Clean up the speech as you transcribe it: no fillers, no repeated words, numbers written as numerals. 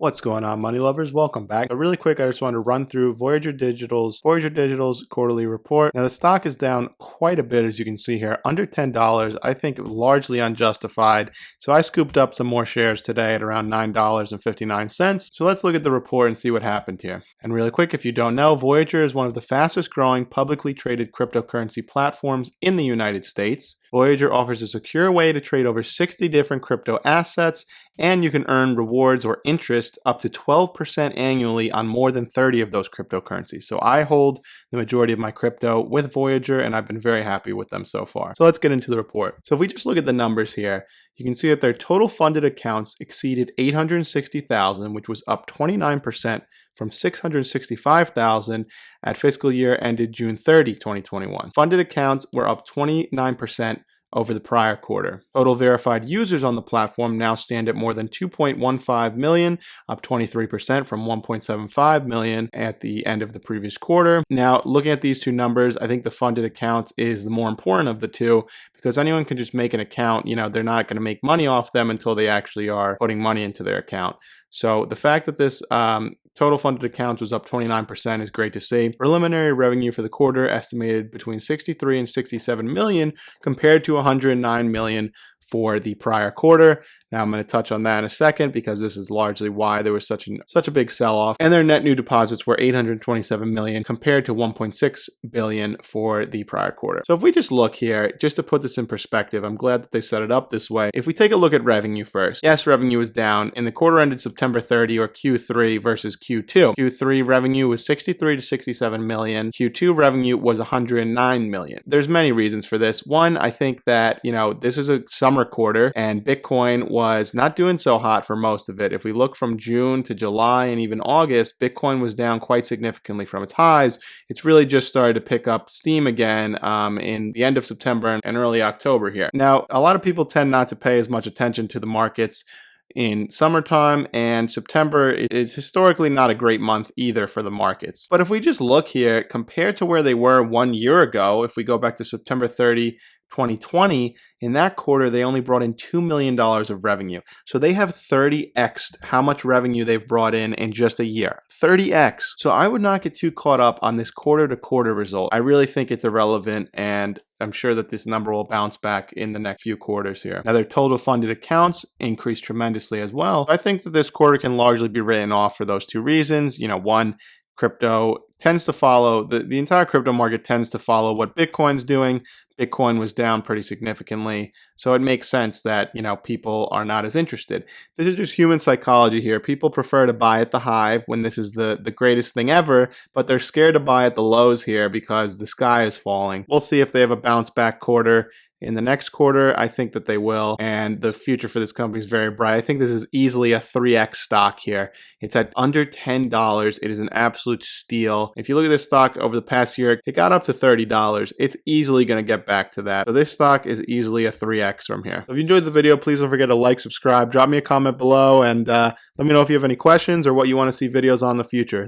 What's going on, money lovers? Welcome back. Really quick, I just want to run through Voyager Digital's quarterly report. Now, the stock is down quite a bit, as you can see here, under $10. I think largely unjustified. So I scooped up some more shares today at around $9.59. So let's look at the report and see what happened here. And really quick, if you don't know, Voyager is one of the fastest growing publicly traded cryptocurrency platforms in the United States. Voyager offers a secure way to trade over 60 different crypto assets, and you can earn rewards or interest up to 12% annually on more than 30 of those cryptocurrencies. So I hold the majority of my crypto with Voyager, and I've been very happy with them so far. So let's get into the report. So if we just look at the numbers here, you can see that their total funded accounts exceeded 860,000, which was up 29% from 665,000 at fiscal year ended June 30, 2021. Funded accounts were up 29% over the prior quarter. Total verified users on the platform now stand at more than 2.15 million, up 23% from 1.75 million at the end of the previous quarter. Now, looking at these two numbers, I think the funded account is the more important of the two, because anyone can just make an account. They're not going to make money off them until they actually are putting money into their account. So the fact that this total funded accounts was up 29% is great to see. Preliminary revenue for the quarter estimated between 63 and 67 million compared to 109 million for the prior quarter. Now I'm going to touch on that in a second, because this is largely why there was such a big sell-off. And their net new deposits were 827 million compared to 1.6 billion for the prior quarter. So if we just look here, just to put this in perspective, I'm glad that they set it up this way. If we take a look at revenue first, yes, revenue is down. In the quarter ended September 30, or Q3 versus Q2. Q3 revenue was 63 to 67 million. Q2 revenue was 109 million. There's many reasons for this. One, I think that, this is a summer quarter and Bitcoin was not doing so hot for most of it. If we look from June to July and even August, Bitcoin was down quite significantly from its highs. It's really just started to pick up steam again in the end of September and early October here. Now, a lot of people tend not to pay as much attention to the markets in summertime, and September is historically not a great month either for the markets. But if we just look here, compared to where they were 1 year ago, if we go back to September 30, 2020, in that quarter, they only brought in $2 million of revenue. So they have 30x'd how much revenue they've brought in just a year. 30x. So I would not get too caught up on this quarter-to-quarter result. I really think it's irrelevant, and I'm sure that this number will bounce back in the next few quarters here. Now, their total funded accounts increased tremendously as well. I think that this quarter can largely be written off for those two reasons. One, crypto tends to follow, the entire crypto market tends to follow what Bitcoin's doing. Bitcoin was down pretty significantly, so it makes sense that, people are not as interested. This is just human psychology here. People prefer to buy at the high when this is the greatest thing ever, but they're scared to buy at the lows here because the sky is falling. We'll see if they have a bounce back quarter. In the next quarter, I think that they will, and the future for this company is very bright. I think this is easily a 3x stock here. It's at under $10. It is an absolute steal. If you look at this stock over the past year, it got up to $30. It's easily going to get back to that. So this stock is easily a 3x from here. If you enjoyed the video, please don't forget to like, subscribe, drop me a comment below, and let me know if you have any questions or what you want to see videos on in the future.